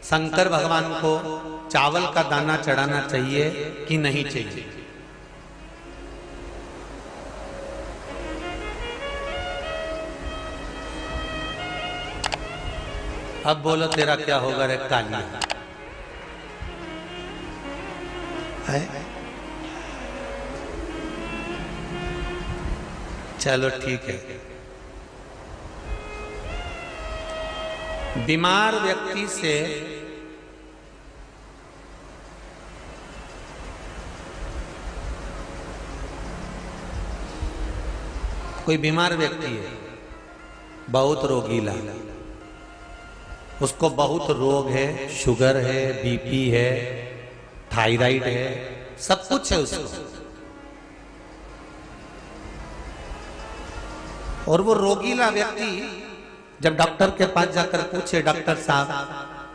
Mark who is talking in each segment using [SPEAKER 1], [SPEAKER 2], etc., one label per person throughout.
[SPEAKER 1] शंकर भगवान को चावल का दाना चढ़ाना चाहिए कि नहीं चाहिए? अब बोलो तेरा क्या होगा रे कालिया? चलो ठीक है। बीमार व्यक्ति से कोई बीमार व्यक्ति है, बहुत रोगीला, उसको बहुत रोग है, शुगर है, बीपी है, थायराइड है, सब कुछ है उसको, और वो रोगीला व्यक्ति जब डॉक्टर के पास जाकर पूछे, डॉक्टर साहब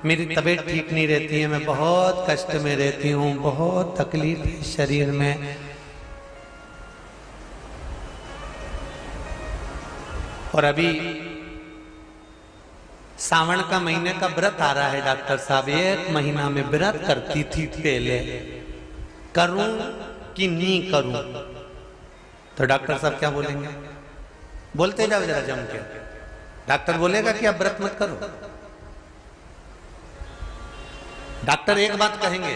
[SPEAKER 1] मेरी तबीयत ठीक नहीं रहती है, मैं बहुत कष्ट में रहती हूँ, बहुत तकलीफ है शरीर में, और अभी सावन का महीने का व्रत आ रहा है डॉक्टर साहब, 1 महीना में व्रत करती थी पहले, करूं कि नहीं करूं? तो डॉक्टर साहब क्या बोलेंगे? बोलते जाओ जरा जम के। डॉक्टर बोलेगा कि आप व्रत मत करो। डॉक्टर एक बात कहेंगे,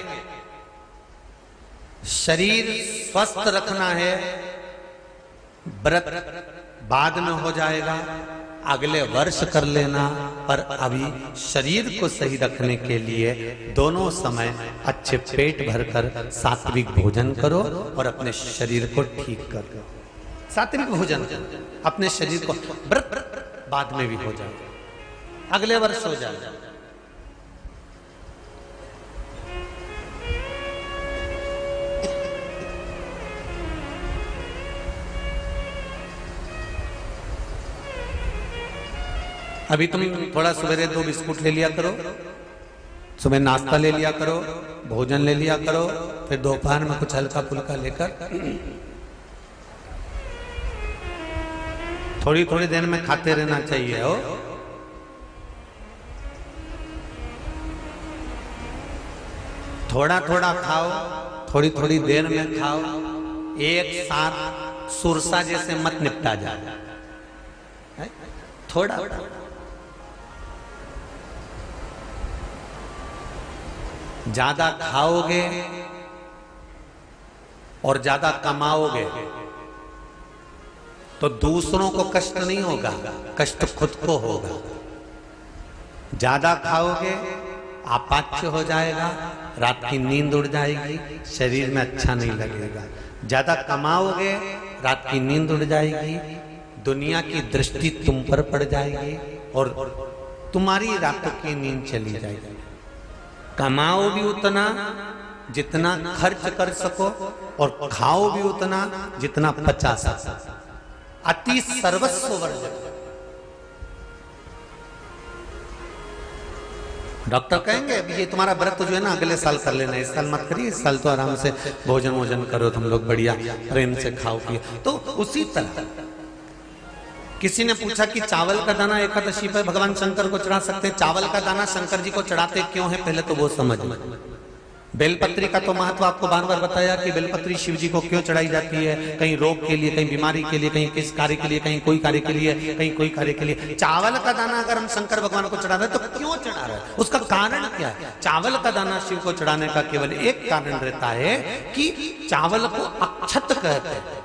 [SPEAKER 1] शरीर स्वस्थ रखना है, व्रत बाद में हो जाएगा, अगले वर्ष कर लेना, पर अभी शरीर को सही रखने के लिए दोनों समय अच्छे पेट भरकर सात्विक भोजन करो और अपने शरीर को ठीक करो। सात्विक भोजन अपने शरीर को, व्रत बाद में भी हो जाए, अगले वर्ष हो जाए। अभी तुम थोड़ा सवेरे 2 बिस्कुट ले लिया करो, सुबह नाश्ता ले लिया करो, भोजन ले लिया करो, फिर दोपहर में कुछ हल्का फुल्का लेकर थोड़ी थोड़ी देर में खाते रहना चाहिए हो। थोड़ा थोड़ा खाओ, थोड़ी थोड़ी देर में खाओ, एक साथ सुरसा जैसे मत निपटा जाए, थोड़ा ज्यादा खाओगे और ज्यादा कमाओगे तो दूसरों को कष्ट नहीं होगा, कष्ट खुद को होगा। ज्यादा खाओगे अपाच्य हो जाएगा, रात की नींद उड़ जाएगी, शरीर में अच्छा नहीं लगेगा। ज्यादा कमाओगे, रात की नींद उड़ जाएगी, दुनिया की दृष्टि तुम पर पड़ जाएगी और तुम्हारी रातों की नींद चली जाएगी। कमाओ भी उतना जितना खर्च कर सको और खाओ भी उतना जितना पचा सको। अति सर्वस्व वर्जक। डॉक्टर कहेंगे अब ये तुम्हारा व्रत जो है ना अगले साल कर लेना, इस साल मत करिए, इस साल तो आराम से भोजन वोजन करो, तुम लोग बढ़िया प्रेम से खाओ पिए। तो उसी तरह किसी ने पूछा कि चावल का दाना एकादशी पर भगवान शंकर को चढ़ा सकते हैं? चावल का दाना शंकर जी को चढ़ाते क्यों है, पहले तो वो समझ लो। बेलपत्री का तो महत्व आपको बार बार बताया कि बेलपत्री शिव जी को क्यों चढ़ाई जाती है, कहीं रोग के लिए, कहीं बीमारी के लिए, कहीं किस कार्य के लिए, कहीं कोई कार्य के लिए, कहीं कोई कार्य के लिए। चावल का दाना अगर हम शंकर भगवान को चढ़ा रहे हैं तो क्यों चढ़ा रहे हैं, उसका कारण क्या है? चावल का दाना शिव को चढ़ाने का केवल एक कारण रहता है कि चावल को अक्षत कहते हैं।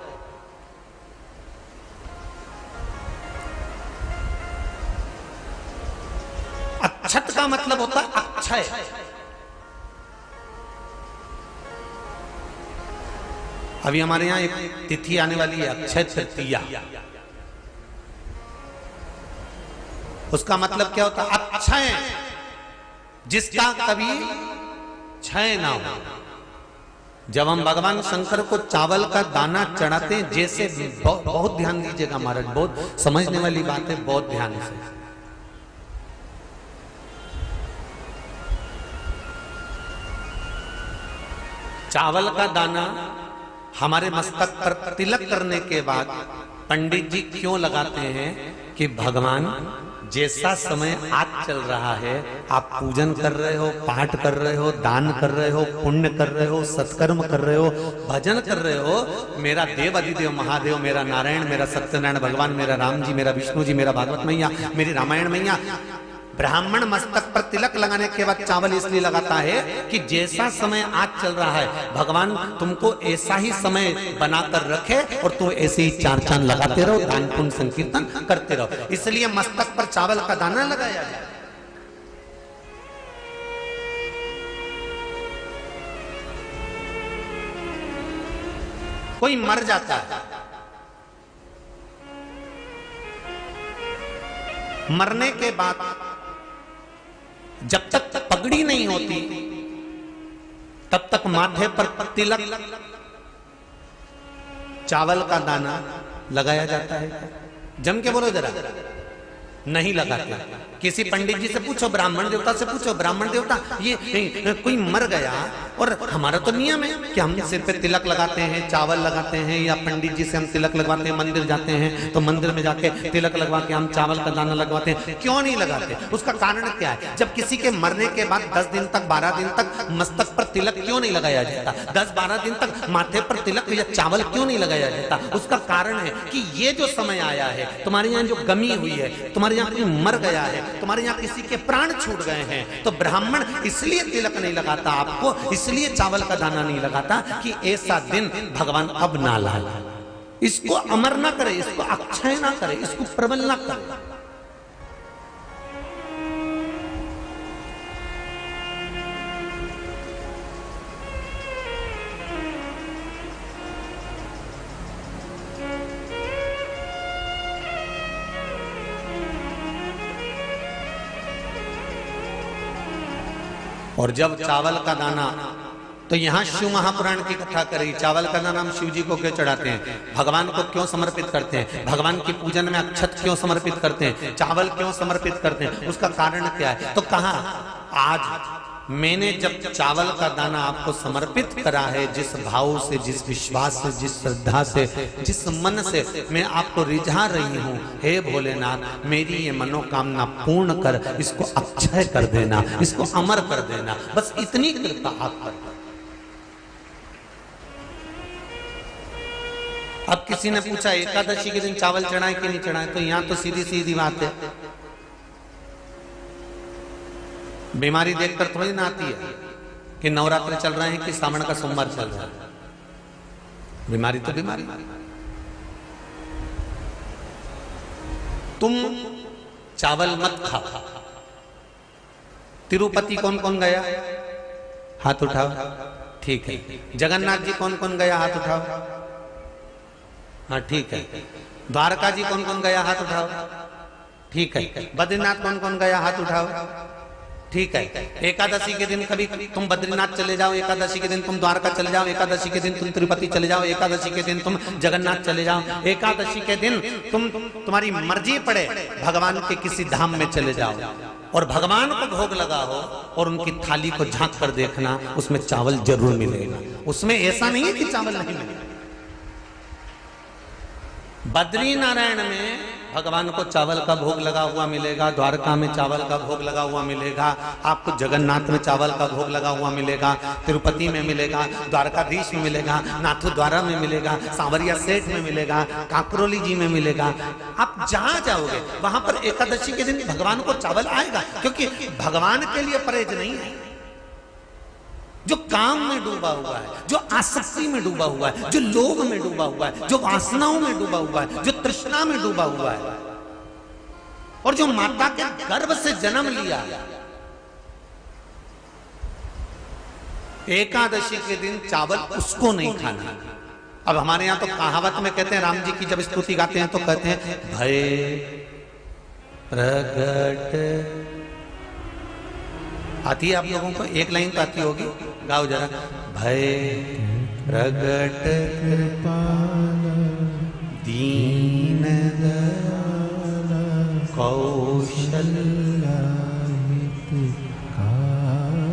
[SPEAKER 1] अक्षत का मतलब होता है अक्षय। अभी हमारे यहां एक तिथि आने वाली है, अक्षय तृतीया। उसका मतलब क्या होता है? अक्षय, जिसका कभी क्षय ना हो। जब हम भगवान शंकर को चावल का दाना चढ़ाते हैं, जैसे बहुत ध्यान दीजिएगा महाराज, बहुत समझने वाली बात है, बहुत ध्यान से। चावल का दाना हमारे मस्तक पर तिलक करने के बाद पंडित जी क्यों लगाते हैं कि भगवान जैसा समय आज चल रहा है, आप पूजन कर रहे हो, पाठ कर रहे हो, दान कर रहे हो, पुण्य कर रहे हो, सत्कर्म कर रहे हो, भजन कर रहे हो, मेरा देव अधिदेव महादेव, मेरा नारायण, मेरा सत्यनारायण भगवान, मेरा राम जी, मेरा विष्णु जी, मेरा भागवत मैया, मेरी रामायण मैया, ब्राह्मण मस्तक पर तिलक लगाने के बाद चावल इसलिए लगाता है कि जैसा समय आज चल रहा है, भगवान तुमको ऐसा ही समय बनाकर रखे और तुम ऐसे ही चार चांद लगाते रहो, दान पुण्य संकीर्तन करते रहो, इसलिए मस्तक पर चावल का दाना लगाया जाए। कोई मर जाता है, मरने के बाद जब तक पगड़ी नहीं होती तब तक माथे पर तिलक चावल का दाना लगाया जाता है। जम के बोलो जरा, नहीं लगाते। किसी पंडित जी से पूछो, ब्राह्मण देवता से पूछो, ब्राह्मण देवता ये कोई मर गया, और हमारा तो नियम है कि हम सिर पे तिलक लगाते हैं, चावल लगाते हैं, या पंडित जी से हम तिलक लगवाते हैं, मंदिर जाते हैं तो मंदिर में जाके तिलक लगवा के हम चावल का दाना लगवाते हैं। क्यों नहीं लगाते? उसका कारण क्या है? जब किसी के मरने के बाद 10 दिन तक 12 दिन तक मस्तक पर तिलक क्यों नहीं लगाया जाता? 10-12 दिन तक माथे पर तिलक या चावल क्यों नहीं लगाया जाता? उसका कारण है कि ये जो समय आया है, तुम्हारे यहाँ जो गमी हुई है, तुम्हारे यहाँ कोई मर गया है, तुम्हारे यहाँ किसी के प्राण छूट गए हैं, तो ब्राह्मण इसलिए तिलक नहीं लगाता आपको, इसलिए चावल का दाना नहीं लगाता कि ऐसा दिन भगवान अब ना लाए, इसको अमर ना करे, इसको अक्षय ना करे, इसको प्रबल ना करे। और जब चावल का दाना, तो यहां शिव महापुराण की कथा करी, चावल का दाना हम शिव जी को क्यों चढ़ाते हैं, भगवान को क्यों समर्पित करते हैं, भगवान की पूजन में अक्षत क्यों समर्पित करते हैं, चावल क्यों समर्पित करते हैं, उसका कारण क्या है? तो कहा आज मैंने जब चावल का दाना आपको समर्पित करा है, जिस भाव से, जिस विश्वास से, जिस श्रद्धा से, जिस मन से मैं आपको रिझा रही हूं, हे भोलेनाथ मेरी ये मनोकामना पूर्ण कर, इसको अक्षय कर देना, इसको अमर कर देना, बस इतनी कृपा आप कर। अब किसी ने पूछा एकादशी के दिन चावल चढ़ाए कि नहीं चढ़ाए, तो यहां तो सीधी सीधी बात है, बीमारी देखकर थोड़ी ना आती है कि नवरात्र चल रहे हैं कि सावन का सोमवार चल रहा है, बीमारी तो बीमारी। तुम चावल मत खाओ। तिरुपति कौन कौन गया? हाथ उठाओ। ठीक है। जगन्नाथ जी कौन कौन गया? हाथ उठाओ। हाँ ठीक है। द्वारका जी कौन कौन गया? हाथ उठाओ। ठीक है। बद्रीनाथ कौन कौन गया? हाथ उठाओ। ठीक है। एकादशी के दिन कभी तुम बद्रीनाथ चले जाओ, एकादशी के दिन तुम द्वारका चले जाओ, एकादशी के दिन तुम तिरुपति चले जाओ, एकादशी के दिन तुम जगन्नाथ चले जाओ, एकादशी के दिन तुम्हारी मर्जी पड़े भगवान के किसी धाम में चले जाओ और भगवान को भोग लगाओ और उनकी थाली को झांक कर देखना, उसमें चावल जरूर मिलेगा। उसमें ऐसा नहीं है कि चावल नहीं मिलेगा। बद्री नारायण में भगवान को चावल का भोग लगा हुआ मिलेगा, द्वारका में चावल का भोग लगा हुआ मिलेगा, आपको जगन्नाथ में चावल का भोग लगा हुआ मिलेगा, तिरुपति में मिलेगा, द्वारकाधीश में मिलेगा, नाथू द्वारा में मिलेगा, सांवरिया सेठ में मिलेगा, काकरोली जी में मिलेगा। आप जहां जाओगे वहां पर एकादशी के दिन भगवान को चावल आएगा, क्योंकि भगवान के लिए परहेज नहीं है। जो काम में डूबा हुआ है, जो आसक्ति में डूबा हुआ है, जो लोभ में डूबा हुआ है, जो वासनाओं में डूबा हुआ है, जो तृष्णा में डूबा हुआ है और जो माता के गर्भ से जन्म लिया, एकादशी के दिन चावल उसको नहीं खाना। अब हमारे यहां तो कहावत में कहते हैं, राम जी की जब स्तुति गाते हैं तो कहते हैं भय प्रगट। आती है आप लोगों को? एक लाइन तो आती होगी, गाओ जरा। भय प्रगट दीन कौशल।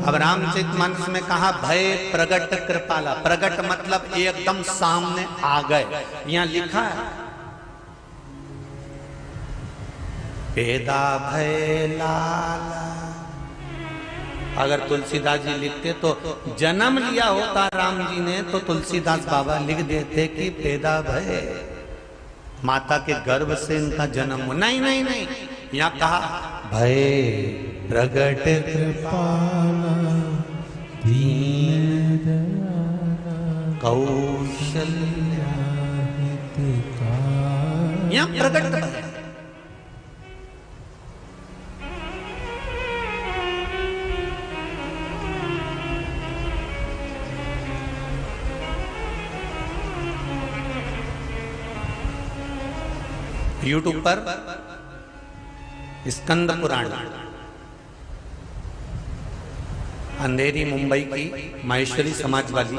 [SPEAKER 1] अब रामचरितमानस में कहा भय प्रगट कृपाला। प्रगट मतलब एकदम सामने आ गए। यहां लिखा है पेदा भय लाला। अगर तुलसीदास जी लिखते तो जन्म लिया होता राम जी ने तो तुलसीदास बाबा लिख देते कि पेदा भय, माता के गर्भ से इनका जन्म हो। नहीं नहीं नहीं, यहाँ कहा भय प्रगट कृपाला दीन कौशल्या, यहाँ प्रगट भय। यूट्यूब पर स्कंद पुराण, अंधेरी मुंबई की माहेश्वरी समाज वाली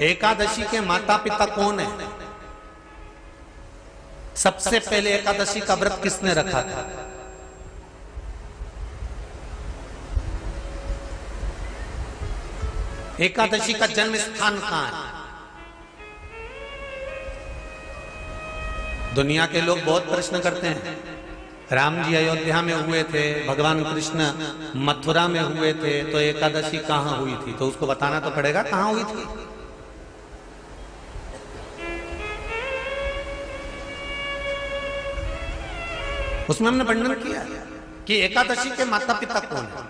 [SPEAKER 1] एकादशी के माता पिता कौन है? सबसे पहले एकादशी का व्रत किसने रखा था? एकादशी का जन्म स्थान कहां है? दुनिया के लोग बहुत प्रश्न करते हैं, राम जी अयोध्या में हुए थे, भगवान कृष्ण मथुरा में हुए थे, तो एकादशी कहां हुई थी? तो उसको बताना तो पड़ेगा कहां हुई थी। उसमें हमने वर्णन किया कि एकादशी के माता पिता कौन है,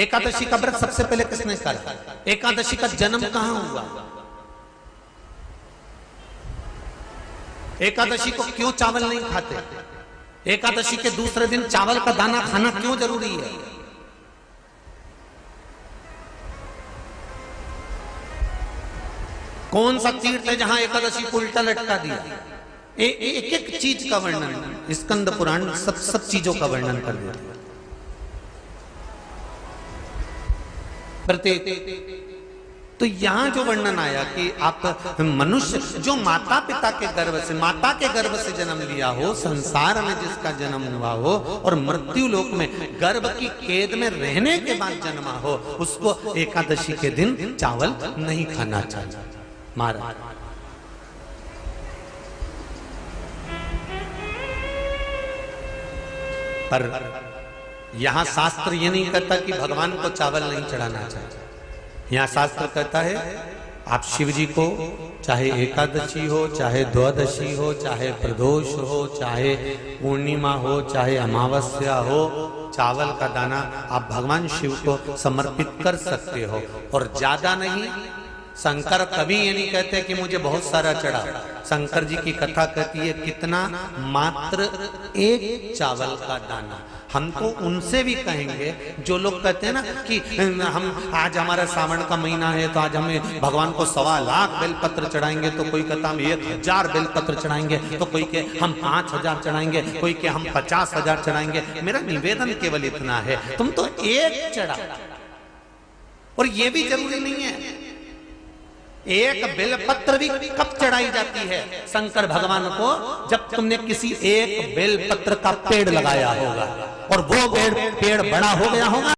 [SPEAKER 1] एकादशी का व्रत सबसे पहले किसने करा, एकादशी का जन्म कहां हुआ, एकादशी को क्यों चावल नहीं खाते, एकादशी के दूसरे दिन चावल का दाना खाना क्यों जरूरी है। कौन सा तीर्थ है जहां एकादशी को उल्टा लटका दिया। एक एक चीज का वर्णन स्कंद पुराण सब चीजों का वर्णन कर देता है। प्रत्येक तो यहां जो वर्णन आया कि आप मनुष्य जो माता पिता के गर्भ से, माता के गर्भ से जन्म लिया हो, संसार में जिसका जन्म हुआ हो और मृत्यु लोक में गर्भ की कैद में रहने के बाद जन्मा हो, उसको एकादशी के दिन चावल नहीं खाना चाहिए। महाराज पर यहां शास्त्र ये नहीं कहता कि भगवान को चावल नहीं चढ़ाना चाहिए। यहाँ शास्त्र कहता है आप शिव जी को चाहे एकादशी हो, चाहे द्वादशी हो, चाहे प्रदोष हो, चाहे पूर्णिमा हो, चाहे अमावस्या हो, चावल का दाना आप भगवान शिव को समर्पित कर सकते हो और ज्यादा नहीं। शंकर कभी ये नहीं कहते कि मुझे बहुत सारा चढ़ा। शंकर जी की कथा कहती है कितना, मात्र एक चावल का दाना। हम तो उनसे भी कहेंगे जो लोग कहते हैं ना कि हम आज हमारा सावन का महीना है तो आज हमें भगवान को 1.25 लाख बेलपत्र चढ़ाएंगे, तो कोई कहता हम 1000 बेलपत्र चढ़ाएंगे, तो कोई के हम 5000 चढ़ाएंगे, कोई के हम 50,000 चढ़ाएंगे। मेरा निवेदन केवल इतना है, तुम तो एक चढ़ा। और ये भी जरूरी नहीं है, एक बेलपत्र भी कब चढ़ाई जाती है शंकर भगवान को, जब तुमने किसी एक बेलपत्र का पेड़ लगाया होगा और वो पेड़ बड़ा हो गया होगा।